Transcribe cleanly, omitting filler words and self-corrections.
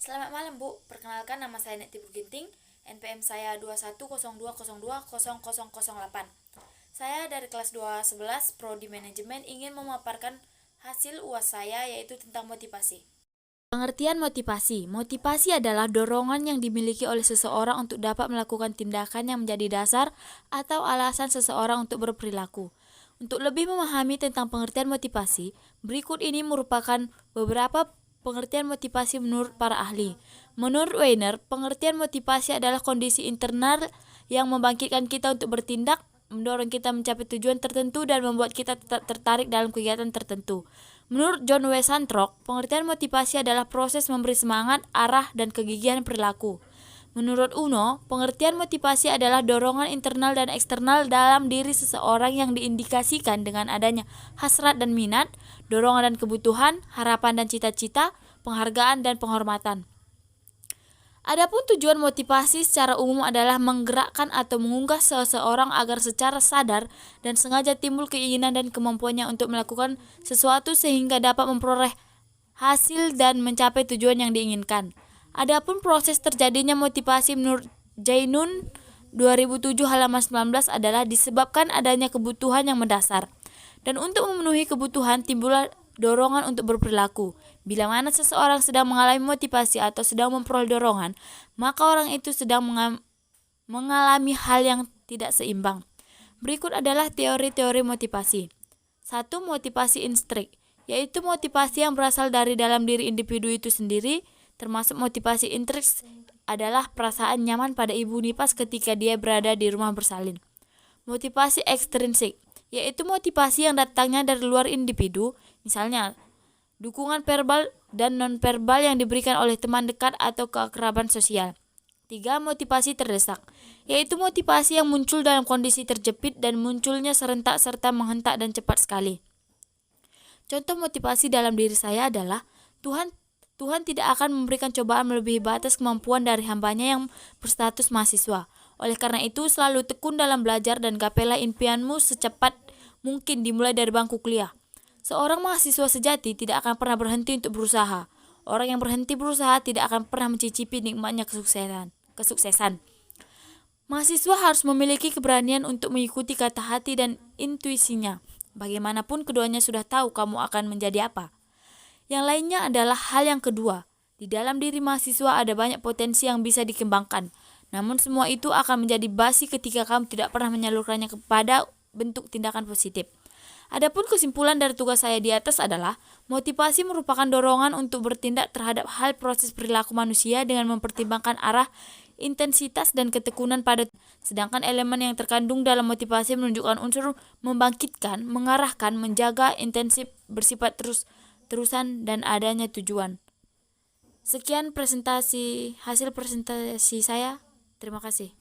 Selamat malam Bu, perkenalkan nama saya Neti Ginting, NPM saya 210202000008. Saya dari kelas 211 Prodi Manajemen ingin memaparkan hasil UAS saya yaitu tentang motivasi. Pengertian motivasi. Motivasi adalah dorongan yang dimiliki oleh seseorang untuk dapat melakukan tindakan yang menjadi dasar atau alasan seseorang untuk berperilaku. Untuk lebih memahami tentang pengertian motivasi, berikut ini merupakan beberapa pengertian motivasi menurut para ahli. Menurut Weiner, pengertian motivasi adalah kondisi internal yang membangkitkan kita untuk bertindak, mendorong kita mencapai tujuan tertentu, dan membuat kita tetap tertarik dalam kegiatan tertentu. Menurut John W. Santrock, pengertian motivasi adalah proses memberi semangat, arah, dan kegigihan perilaku. Menurut Uno, pengertian motivasi adalah dorongan internal dan eksternal dalam diri seseorang yang diindikasikan dengan adanya hasrat dan minat, dorongan dan kebutuhan, harapan dan cita-cita, penghargaan dan penghormatan. Adapun tujuan motivasi secara umum adalah menggerakkan atau mengunggah seseorang agar secara sadar dan sengaja timbul keinginan dan kemampuannya untuk melakukan sesuatu sehingga dapat memperoleh hasil dan mencapai tujuan yang diinginkan. Adapun proses terjadinya motivasi menurut Jainun 2007 halaman 19 adalah disebabkan adanya kebutuhan yang mendasar. Dan untuk memenuhi kebutuhan timbullah dorongan untuk berperilaku. Bila mana seseorang sedang mengalami motivasi atau sedang memperoleh dorongan, maka orang itu sedang mengalami hal yang tidak seimbang. Berikut adalah teori-teori motivasi. 1. Motivasi instrik, yaitu motivasi yang berasal dari dalam diri individu itu sendiri, termasuk motivasi intrik adalah perasaan nyaman pada ibu nipas ketika dia berada di rumah bersalin. Motivasi ekstrinsik, yaitu motivasi yang datangnya dari luar individu, misalnya dukungan verbal dan non-verbal yang diberikan oleh teman dekat atau keakraban sosial. 3. Motivasi terdesak, yaitu motivasi yang muncul dalam kondisi terjepit dan munculnya serentak serta menghentak dan cepat sekali. Contoh motivasi dalam diri saya adalah Tuhan tidak akan memberikan cobaan melebihi batas kemampuan dari hambanya yang berstatus mahasiswa. Oleh karena itu, selalu tekun dalam belajar dan gapailah impianmu secepat mungkin dimulai dari bangku kuliah. Seorang mahasiswa sejati tidak akan pernah berhenti untuk berusaha. Orang yang berhenti berusaha tidak akan pernah mencicipi nikmatnya kesuksesan. Mahasiswa harus memiliki keberanian untuk mengikuti kata hati dan intuisinya. Bagaimanapun keduanya sudah tahu kamu akan menjadi apa. Yang lainnya adalah hal yang kedua. Di dalam diri mahasiswa ada banyak potensi yang bisa dikembangkan. Namun semua itu akan menjadi basi ketika kamu tidak pernah menyalurkannya kepada bentuk tindakan positif. Adapun kesimpulan dari tugas saya di atas adalah motivasi merupakan dorongan untuk bertindak terhadap hal proses perilaku manusia dengan mempertimbangkan arah, intensitas, dan ketekunan pada. Sedangkan elemen yang terkandung dalam motivasi menunjukkan unsur membangkitkan, mengarahkan, menjaga, intensif, bersifat terusan, dan adanya tujuan. Sekian hasil presentasi saya. Terima kasih.